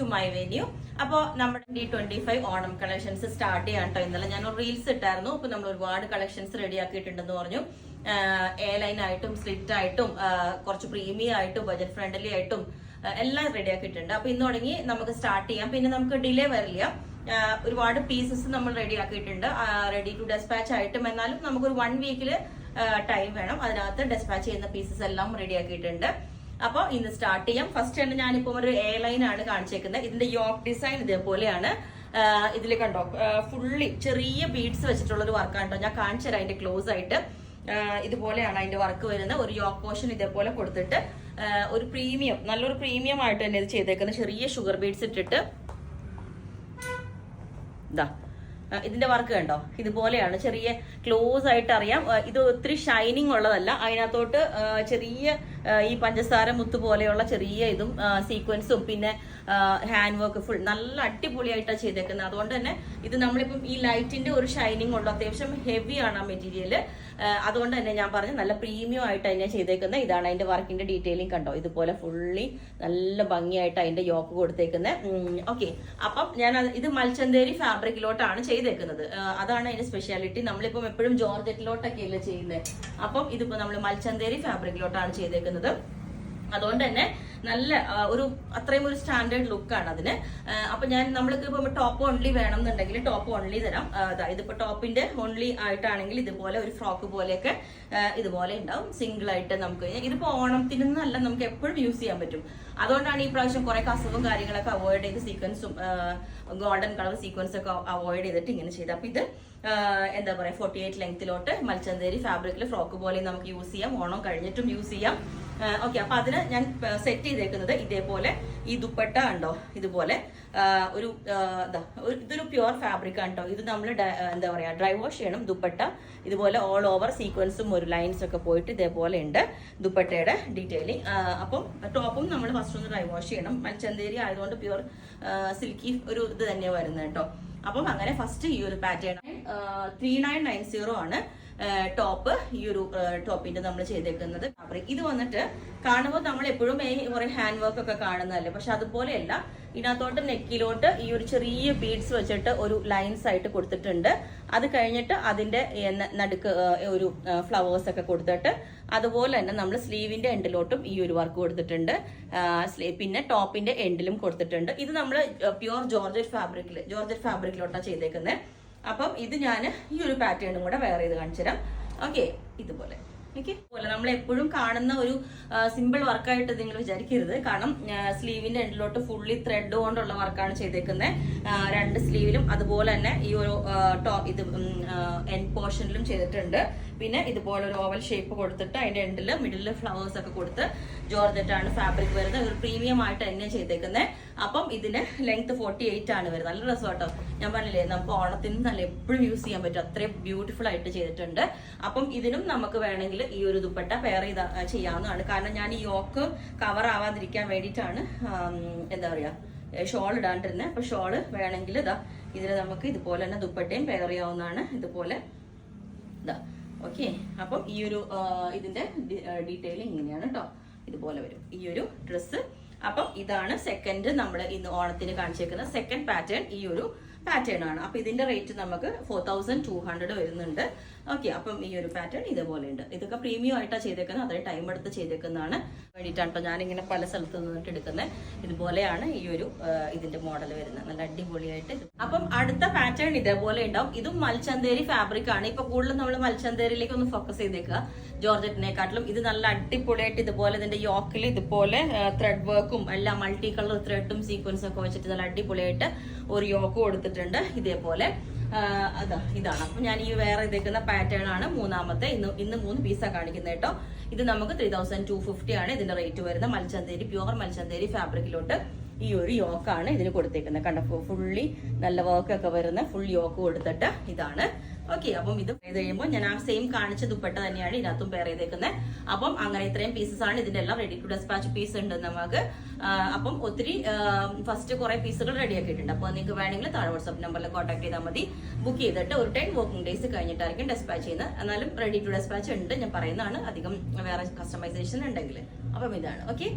To my venue. അപ്പോൾ നമ്മുടെ D25 Onam collections start ചെയ്യാൻ കേട്ടോ. ഇന്നലെ ഞാൻ ഒരു റീൽസ് ഇട്ടായിരുന്നു. അപ്പൊ നമ്മൾ ഒരുപാട് കളക്ഷൻസ് റെഡി ആക്കിയിട്ടുണ്ടെന്ന് പറഞ്ഞു. എ ലൈൻ ആയിട്ടും സ്ലിറ്റ് ആയിട്ടും കുറച്ച് പ്രീമിയം ആയിട്ടും ബജറ്റ് ഫ്രണ്ട്ലി ആയിട്ടും എല്ലാം റെഡി ആക്കിയിട്ടുണ്ട്. അപ്പൊ ഇന്ന് തുടങ്ങി നമുക്ക് സ്റ്റാർട്ട് ചെയ്യാം. പിന്നെ നമുക്ക് ഡിലേ വരില്ല. ഒരുപാട് പീസസ് നമ്മൾ റെഡി ആക്കിയിട്ടുണ്ട്, റെഡി ടു ഡെസ്പാച്ച് ആയിട്ടും. എന്നാലും നമുക്കൊരു 1 വീക്കില് ടൈം വേണം. അതിനകത്ത് ഡെസ്പാച്ച് ചെയ്യുന്ന പീസസ് എല്ലാം റെഡി ആക്കിയിട്ടുണ്ട്. അപ്പൊ ഇന്ന് സ്റ്റാർട്ട് ചെയ്യാം. ഫസ്റ്റ് തന്നെ ഞാനിപ്പോ ഒരു എ ലൈൻ ആണ് കാണിച്ചേക്കുന്നത്. ഇതിന്റെ യോക്ക് ഡിസൈൻ ഇതേപോലെയാണ്. ഇതിൽ കണ്ടോ, ഫുള്ളി ചെറിയ ബീഡ്സ് വെച്ചിട്ടുള്ള ഒരു വർക്കാണ് കേട്ടോ. ഞാൻ കാണിച്ചു തരാം അതിന്റെ ക്ലോസ് ആയിട്ട്. ഇതുപോലെയാണ് അതിന്റെ വർക്ക് വരുന്നത്. ഒരു യോക്ക് പോർഷൻ ഇതേപോലെ കൊടുത്തിട്ട് ഒരു പ്രീമിയം, നല്ലൊരു പ്രീമിയം ആയിട്ട് തന്നെ ഇത് ചെയ്തേക്കുന്നത്. ചെറിയ ഷുഗർ ബീഡ്സ് ഇട്ടിട്ട് ഇതാ ഇതിന്റെ വർക്ക് കണ്ടോ, ഇതുപോലെയാണ്. ചെറിയ ക്ലോസ് ആയിട്ട് അറിയാം. ഇത് ഒത്തിരി ഷൈനിങ് ഉള്ളതല്ല. അതിനകത്തോട്ട് ചെറിയ ഈ പഞ്ചസാര മുത്ത് പോലെയുള്ള ചെറിയ ഇതും സീക്വൻസും പിന്നെ ഹാൻഡ് വർക്ക് ഫുൾ നല്ല അടിപൊളിയായിട്ടാണ് ചെയ്തേക്കുന്നത്. അതുകൊണ്ട് തന്നെ ഇത് നമ്മളിപ്പം ഈ ലൈറ്റിന്റെ ഒരു ഷൈനിങ് ഉള്ളു. അത്യാവശ്യം ഹെവി ആണ് ആ മെറ്റീരിയല്. അതുകൊണ്ട് തന്നെ ഞാൻ പറഞ്ഞു നല്ല പ്രീമിയം ആയിട്ട് അതിനെ ചെയ്തേക്കുന്നത്. ഇതാണ് അതിന്റെ വർക്കിന്റെ ഡീറ്റെയിലിംഗ് കണ്ടോ, ഇതുപോലെ ഫുള്ളി നല്ല ഭംഗിയായിട്ട് അതിന്റെ യോക്ക് കൊടുത്തേക്കുന്നത്. ഓക്കെ, അപ്പം ഞാൻ ഇത് മൽച്ചന്തേരി ഫാബ്രിക്കിലോട്ടാണ് ചെയ്തേക്കുന്നത്. അതാണ് അതിന്റെ സ്പെഷ്യാലിറ്റി. നമ്മളിപ്പം എപ്പോഴും ജോർജറ്റിലോട്ടൊക്കെയല്ലേ ചെയ്യുന്നത്. അപ്പം ഇതിപ്പോ നമ്മൾ മൽച്ചന്തേരി ഫാബ്രിക്കിലോട്ടാണ് ചെയ്തേക്കുന്നത്. അതുകൊണ്ട് തന്നെ നല്ല ഒരു അത്രയും ഒരു സ്റ്റാൻഡേർഡ് ലുക്കാണ് അതിന്. അപ്പൊ നമ്മൾക്ക് ഇപ്പൊ ടോപ്പ് ഓൺലി വേണം എന്നുണ്ടെങ്കിൽ ടോപ്പ് ഓൺലി തരാം. ഇതിപ്പോ ടോപ്പിന്റെ ഓൺലി ആയിട്ടാണെങ്കിൽ ഇതുപോലെ ഒരു ഫ്രോക്ക് പോലെയൊക്കെ ഇതുപോലെ ഉണ്ടാവും. സിംഗിൾ ആയിട്ട് നമുക്ക് ഇതിപ്പോ ഓണത്തിനൊന്നല്ല, നമുക്ക് എപ്പോഴും യൂസ് ചെയ്യാൻ പറ്റും. അതുകൊണ്ടാണ് ഈ പ്രാവശ്യം കുറെ കസവും കാര്യങ്ങളൊക്കെ അവോയ്ഡ് ചെയ്ത് സീക്വൻസും ഗോൾഡൻ കളർ സീക്വൻസ് ഒക്കെ അവോയ്ഡ് ചെയ്തിട്ട് ഇങ്ങനെ ചെയ്ത്. അപ്പൊ ഇത് എന്താ പറയാ 48 ലെങ്ത്തിലോട്ട് മൽച്ചന്തേരി ഫാബ്രിക്കിൽ ഫ്രോക്ക് പോലെ നമുക്ക് യൂസ് ചെയ്യാം. ഓണം കഴിഞ്ഞിട്ടും യൂസ് ചെയ്യാം. ഓക്കെ, അപ്പൊ അതിന് ഞാൻ സെറ്റ് ചെയ്തേക്കുന്നത് ഇതേപോലെ. ഈ ദുപ്പട്ട ഉണ്ടോ, ഇതുപോലെ ഒരു ഇതൊരു പ്യുവർ ഫാബ്രിക് ആണ് കേട്ടോ. ഇത് നമ്മൾ എന്താ പറയാ ഡ്രൈ വാഷ് ചെയ്യണം. ദുപ്പട്ട ഇതുപോലെ ഓൾ ഓവർ സീക്വൻസും ഒരു ലൈൻസ് ഒക്കെ പോയിട്ട് ഇതേപോലെ ഉണ്ട് ദുപ്പട്ടയുടെ ഡീറ്റെയിലിംഗ്. അപ്പം ടോപ്പും നമ്മൾ ഫസ്റ്റ് ഒന്ന് ഡ്രൈ വാഷ് ചെയ്യണം. മൽച്ചന്തേരി ആയതുകൊണ്ട് പ്യുവർ സിൽക്കി ഒരു ഇത് തന്നെ വരുന്നത് കേട്ടോ. അപ്പം അങ്ങനെ ഫസ്റ്റ് ഈ ഒരു പാറ്റേൺ 3990 ആണ് ടോപ്പ്. ഈ ഒരു ടോപ്പിന്റെ നമ്മൾ ചെയ്തേക്കുന്നത് ഫാബ്രിക്. ഇത് വന്നിട്ട് കാണുമ്പോൾ നമ്മൾ എപ്പോഴും കുറെ ഹാൻഡ് വർക്ക് ഒക്കെ കാണുന്നതല്ലേ, പക്ഷെ അതുപോലെയല്ല. ഇതിനകത്തോട്ട് നെക്കിലോട്ട് ഈ ഒരു ചെറിയ ബീഡ്സ് വെച്ചിട്ട് ഒരു ലൈൻസ് ആയിട്ട് കൊടുത്തിട്ടുണ്ട്. അത് കഴിഞ്ഞിട്ട് അതിന്റെ നടുക്ക് ഒരു ഫ്ലവേഴ്സ് ഒക്കെ കൊടുത്തിട്ട് അതുപോലെ തന്നെ നമ്മൾ സ്ലീവിന്റെ എൻഡിലോട്ടും ഈ ഒരു വർക്ക് കൊടുത്തിട്ടുണ്ട്. പിന്നെ ടോപ്പിന്റെ എൻഡിലും കൊടുത്തിട്ടുണ്ട്. ഇത് നമ്മൾ പ്യുവർ ജോർജറ്റ് ഫാബ്രിക്കിലോട്ടാണ് ചെയ്തേക്കുന്നത്. അപ്പം ഇത് ഞാൻ ഈ ഒരു പാറ്റേണും കൂടെ വെയർ ചെയ്ത് കാണിച്ചു തരാം. ഓക്കെ, ഇതുപോലെ പോലെ നമ്മൾ എപ്പോഴും കാണുന്ന ഒരു സിമ്പിൾ വർക്കായിട്ട് നിങ്ങൾ വിചാരിക്കരുത്. കാരണം സ്ലീവിന്റെ എൻഡിലോട്ട് ഫുള്ളി ത്രെഡ് കൊണ്ടുള്ള വർക്കാണ് ചെയ്തേക്കുന്നത്. 2 സ്ലീവിലും അതുപോലെ തന്നെ ഈ ഒരു ഇത് എൻഡ് പോർഷനിലും ചെയ്തിട്ടുണ്ട്. പിന്നെ ഇതുപോലെ ഒരു ഓവൽ ഷേപ്പ് കൊടുത്തിട്ട് അതിന്റെ എൻഡില് മിഡില് ഫ്ലവേഴ്സ് ഒക്കെ കൊടുത്ത് ജോർജറ്റ് ആണ് ഫാബ്രിക് വരുന്നത്. ഒരു പ്രീമിയം ആയിട്ട് തന്നെ ചെയ്തേക്കുന്നത്. അപ്പം ഇതിന് ലെങ്ത് 48 ആണ് വരുന്നത്. നല്ല രസം കേട്ടോ. ഞാൻ പറഞ്ഞില്ലേ, നമുക്ക് ഓണത്തിന് നല്ല എപ്പോഴും യൂസ് ചെയ്യാൻ പറ്റും. അത്രയും ബ്യൂട്ടിഫുൾ ആയിട്ട് ചെയ്തിട്ടുണ്ട്. അപ്പം ഇതിനും നമുക്ക് വേണമെങ്കിൽ ഈ ഒരു ദുപ്പട്ട പെയർ ചെയ്ത് ചെയ്യാവുന്നതാണ്. കാരണം ഞാൻ ഈ യോക്ക് കവർ ആവാതിരിക്കാൻ വേണ്ടിയിട്ടാണ് എന്താ പറയാ ഷോൾ ഇടാണ്ടിരുന്നത്. അപ്പൊ ഷോള് വേണമെങ്കിൽ ഇതിന് നമുക്ക് ഇതുപോലെ തന്നെ ദുപ്പട്ടയും പെയർ ചെയ്യാവുന്നതാണ്. ഇതുപോലെ ഓക്കെ. അപ്പം ഈ ഒരു ഇതിന്റെ ഡീറ്റെയിലിംഗ് ഇങ്ങനെയാണ് കേട്ടോ. ഇതുപോലെ വരും ഈ ഒരു ഡ്രസ്സ്. അപ്പം ഇതാണ് സെക്കൻഡ് നമ്മൾ ഇന്ന് ഓണത്തിന് കാണിച്ചേക്കുന്ന സെക്കൻഡ് പാറ്റേൺ. ഈ ഒരു പാറ്റേൺ ആണ്. അപ്പൊ ഇതിന്റെ റേറ്റ് നമുക്ക് 4200 വരുന്നുണ്ട്. ഓക്കെ, അപ്പം ഈ ഒരു പാറ്റേൺ ഇതേപോലെ ഉണ്ട്. ഇതൊക്കെ പ്രീമിയം ആയിട്ടാണ് ചെയ്തേക്കുന്നത്. അത്രയും ടൈം എടുത്ത് ചെയ്തേക്കുന്നതാണ് വേണ്ടിയിട്ടാണ് കേട്ടോ ഞാനിങ്ങനെ പല സ്ഥലത്ത് നിന്നിട്ട് എടുക്കുന്നത്. ഇതുപോലെയാണ് ഈ ഒരു ഇതിന്റെ മോഡൽ വരുന്നത്. നല്ല അടിപൊളിയായിട്ട്. അപ്പം അടുത്ത പാറ്റേൺ ഇതേപോലെ ഉണ്ടാവും. ഇതും മൽച്ചന്തേരി ഫാബ്രിക് ആണ്. ഇപ്പൊ കൂടുതലും നമ്മൾ മൽച്ചന്തേരിയിലേക്ക് ഒന്ന് ഫോക്കസ് ചെയ്തേക്കുക ജോർജറ്റിനെക്കാട്ടിലും. ഇത് നല്ല അടിപൊളിയായിട്ട് ഇതുപോലെ ഇതിന്റെ യോക്കിൽ ഇതുപോലെ ത്രെഡ് വർക്കും എല്ലാം മൾട്ടി കളർ ത്രെഡും സീക്വൻസും ഒക്കെ വെച്ചിട്ട് നല്ല അടിപൊളിയായിട്ട് ഒരു യോക്ക് കൊടുത്തിട്ടുണ്ട്. ഇതേപോലെ ഇതാണ്. അപ്പൊ ഞാൻ ഈ വേറെ ഇതേക്കുന്ന പാറ്റേൺ ആണ് മൂന്നാമത്തെ. ഇന്ന് 3 പീസാണ് കാണിക്കുന്നത് കേട്ടോ. ഇത് നമുക്ക് 3250 ആണ് ഇതിന്റെ റേറ്റ് വരുന്നത്. മൽച്ചന്തേരി പ്യുവർ മൽച്ചന്തേരി ഫാബ്രിക്കിലോട്ട് ഈ ഒരു യോക്കാണ് ഇതിന് കൊടുത്തേക്കുന്നത്. കണ്ടപ്പോ ഫുള്ളി നല്ല വർക്കൊക്കെ വരുന്ന ഫുൾ യോക്ക് കൊടുത്തിട്ട് ഇതാണ്. ഓക്കെ, അപ്പം ഇത് ചെയ്ത് കഴിയുമ്പോൾ ഞാൻ ആ സെയിം കാണിച്ച ദുപ്പട്ട തന്നെയാണ് ഇതിനകത്തും പെയർ ചെയ്തേക്കുന്നത്. അപ്പം അങ്ങനെ ഇത്രയും പീസസ് ആണ്. ഇതിന്റെ എല്ലാം റെഡി ടു ഡെസ്പാച്ച് പീസ് ഉണ്ട് നമുക്ക്. അപ്പം ഒത്തിരി ഫസ്റ്റ് കുറെ പീസുകൾ റെഡി ആക്കിയിട്ടുണ്ട്. അപ്പോൾ നിങ്ങൾക്ക് വേണമെങ്കിൽ താഴെ വാട്സ്ആപ്പ് നമ്പറിൽ കോൺടാക്ട് ചെയ്താൽ മതി. ബുക്ക് ചെയ്തിട്ട് ഒരു 10 വർക്കിംഗ് ഡേയ്സ് കഴിഞ്ഞിട്ടായിരിക്കും ഡെസ്പാച്ച് ചെയ്യുന്നത്. എന്നാലും റെഡി ടു ഡെസ്പാച്ച് ഉണ്ട്. ഞാൻ പറയുന്നതാണ്, അധികം വേറെ കസ്റ്റമൈസേഷൻ ഉണ്ടെങ്കിൽ. അപ്പം ഇതാണ്. ഓക്കെ.